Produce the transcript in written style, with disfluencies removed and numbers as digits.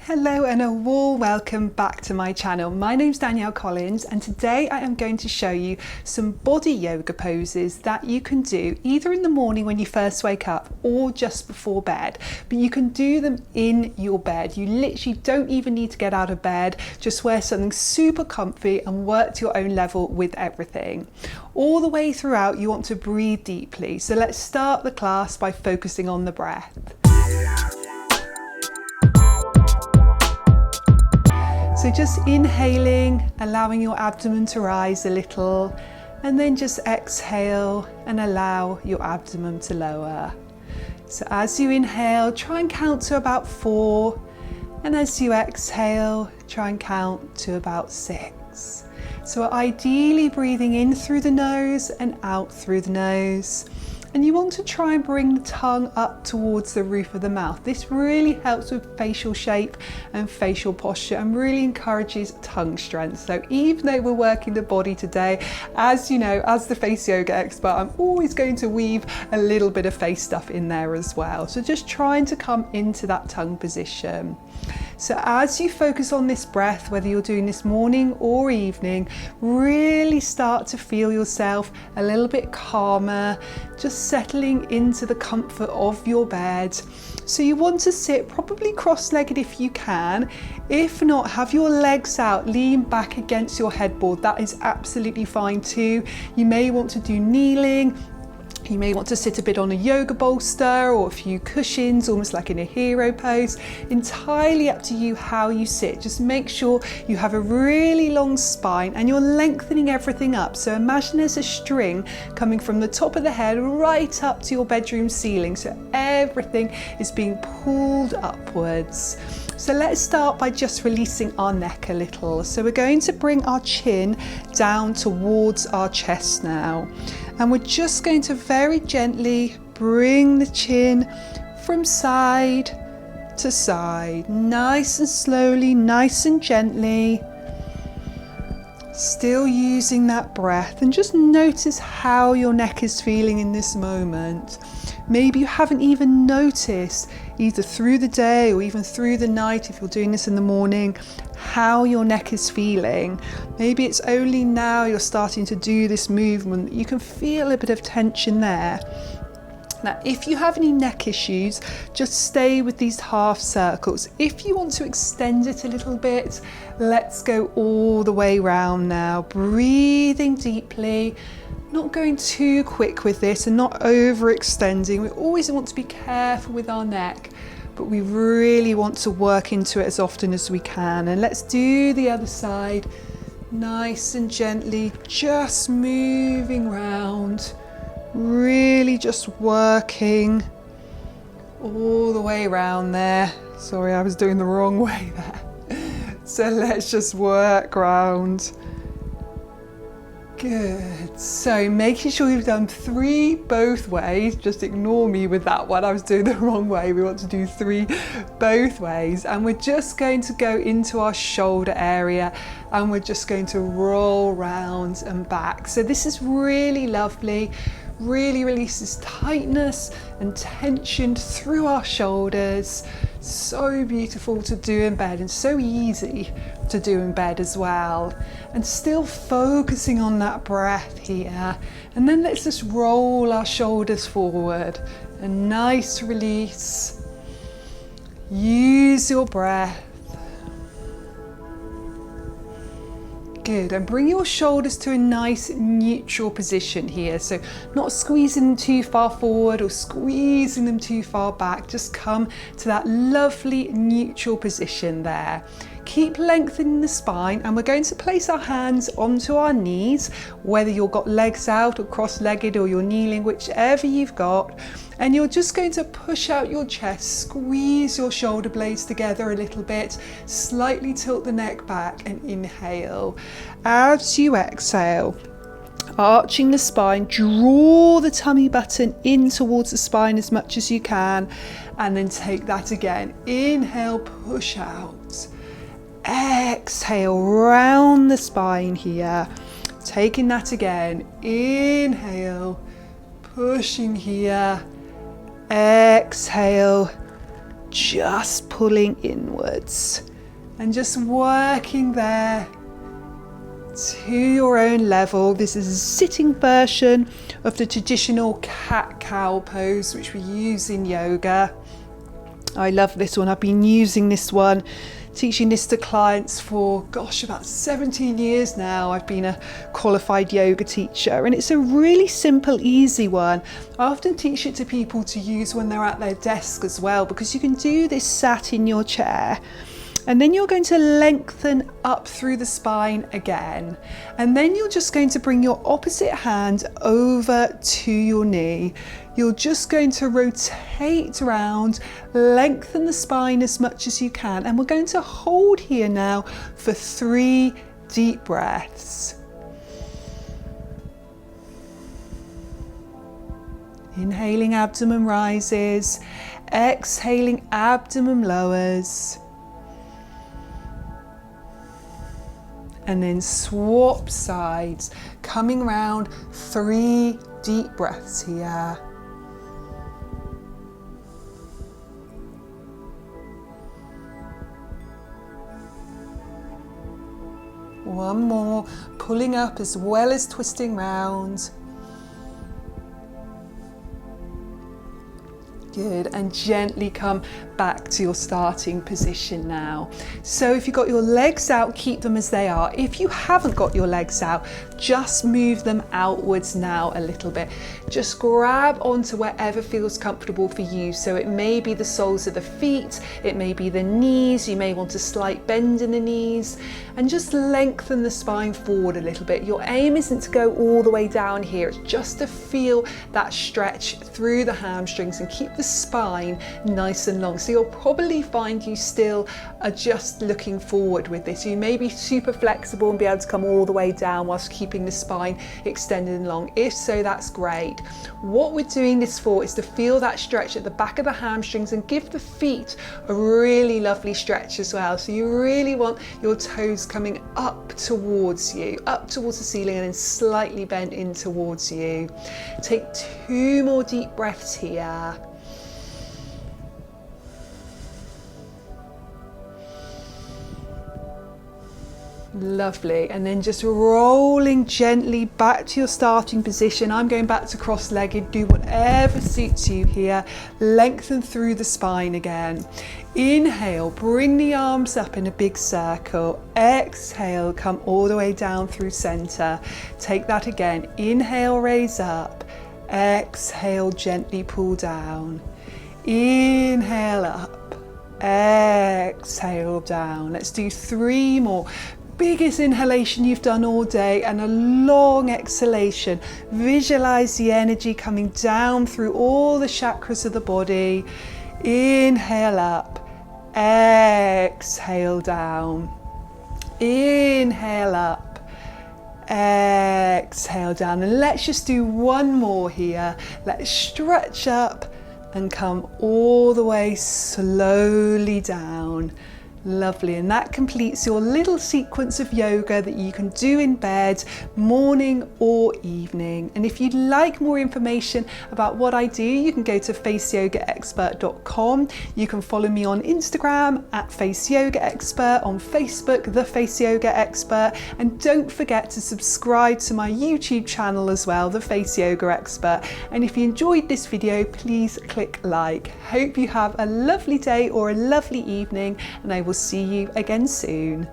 Hello and a warm welcome back to my channel. My name's Danielle Collins and today I am going to show you some body yoga poses that you can do either in the morning when you first wake up or just before bed, but you can do them in your bed. You literally don't even need to get out of bed, just wear something super comfy and work to your own level with everything. All the way throughout you want to breathe deeply, so let's start the class by focusing on the breath. So just inhaling, allowing your abdomen to rise a little, and then just exhale and allow your abdomen to lower. So as you inhale, try and count to about 4, and as you exhale, try and count to about 6. So ideally breathing in through the nose and out through the nose. And you want to try and bring the tongue up towards the roof of the mouth. This really helps with facial shape and facial posture and really encourages tongue strength. So even though we're working the body today, as you know, as the face yoga expert, I'm always going to weave a little bit of face stuff in there as well. So just trying to come into that tongue position. So as you focus on this breath, whether you're doing this morning or evening, really start to feel yourself a little bit calmer, just settling into the comfort of your bed. So you want to sit probably cross-legged if you can. If not, have your legs out, lean back against your headboard. That is absolutely fine too. You may want to do kneeling. You may want to sit a bit on a yoga bolster or a few cushions, almost like in a hero pose. Entirely up to you how you sit. Just make sure you have a really long spine and you're lengthening everything up. So imagine there's a string coming from the top of the head right up to your bedroom ceiling. So everything is being pulled upwards. So let's start by just releasing our neck a little. So we're going to bring our chin down towards our chest now. And we're just going to very gently bring the chin from side to side, nice and slowly, nice and gently. Still using that breath, and just notice how your neck is feeling in this moment. Maybe you haven't even noticed, either through the day or even through the night, if you're doing this in the morning, how your neck is feeling. Maybe it's only now you're starting to do this movement that you can feel a bit of tension there. Now, if you have any neck issues, just stay with these half circles. If you want to extend it a little bit, let's go all the way round now. Breathing deeply, not going too quick with this and not overextending. We always want to be careful with our neck, but we really want to work into it as often as we can. And let's do the other side, nice and gently, just moving round. Really just working all the way around there. Sorry, I was doing the wrong way there. So let's just work round. Good. So making sure you've done 3 both ways. Just ignore me with that one. I was doing the wrong way. We want to do 3 both ways. And we're just going to go into our shoulder area and we're just going to roll round and back. So this is really lovely. Really releases tightness and tension through our shoulders. So beautiful to do in bed and so easy to do in bed as well. And still focusing on that breath here. And then let's just roll our shoulders forward. A nice release. Use your breath. Good, and bring your shoulders to a nice neutral position here. So not squeezing them too far forward or squeezing them too far back. Just come to that lovely neutral position there. Keep lengthening the spine, and we're going to place our hands onto our knees, whether you've got legs out or cross-legged or you're kneeling, whichever you've got. And you're just going to push out your chest, squeeze your shoulder blades together a little bit, slightly tilt the neck back and inhale. As you exhale, arching the spine, draw the tummy button in towards the spine as much as you can, and then take that again. Inhale, push out. Exhale, round the spine here. Taking that again. Inhale, pushing here. Exhale, just pulling inwards and just working there to your own level. This is a sitting version of the traditional cat-cow pose which we use in yoga. I love this one. I've been using this one, teaching this to clients for about 17 years now. I've been a qualified yoga teacher, and it's a really simple, easy one. I often teach it to people to use when they're at their desk as well, because you can do this sat in your chair. And then you're going to lengthen up through the spine again. And then you're just going to bring your opposite hand over to your knee. You're just going to rotate around, lengthen the spine as much as you can. And we're going to hold here now for 3 deep breaths. Inhaling, abdomen rises. Exhaling, abdomen lowers. And then swap sides, coming round, 3 deep breaths here. One more, pulling up as well as twisting round. Good, and gently come back to your starting position now. So if you've got your legs out, keep them as they are. If you haven't got your legs out, just move them outwards now a little bit. Just grab onto wherever feels comfortable for you. So it may be the soles of the feet, it may be the knees, you may want a slight bend in the knees, and just lengthen the spine forward a little bit. Your aim isn't to go all the way down here, it's just to feel that stretch through the hamstrings and keep the spine nice and long. So you'll probably find you still are just looking forward with this. You may be super flexible and be able to come all the way down whilst keeping the spine extended and long. If so, that's great. What we're doing this for is to feel that stretch at the back of the hamstrings and give the feet a really lovely stretch as well. So you really want your toes coming up towards you, up towards the ceiling, and then slightly bent in towards you. Take 2 more deep breaths here. Lovely, and then just rolling gently back to your starting position. I'm going back to cross-legged. Do whatever suits you here. Lengthen through the spine again. Inhale, bring the arms up in a big circle. Exhale, come all the way down through center. Take that again. Inhale, raise up. Exhale, gently pull down. Inhale up. Exhale down. Let's do 3 more. Biggest inhalation you've done all day and a long exhalation. Visualize the energy coming down through all the chakras of the body. Inhale up, exhale down. Inhale up, exhale down. And let's just do 1 more here. Let's stretch up and come all the way slowly down. Lovely, and that completes your little sequence of yoga that you can do in bed, morning or evening. And if you'd like more information about what I do, you can go to faceyogaexpert.com. You can follow me on Instagram at faceyogaexpert, on Facebook, the Face Yoga Expert, and don't forget to subscribe to my YouTube channel as well, the Face Yoga Expert. And if you enjoyed this video, please click like. Hope you have a lovely day or a lovely evening, and I will see you again soon.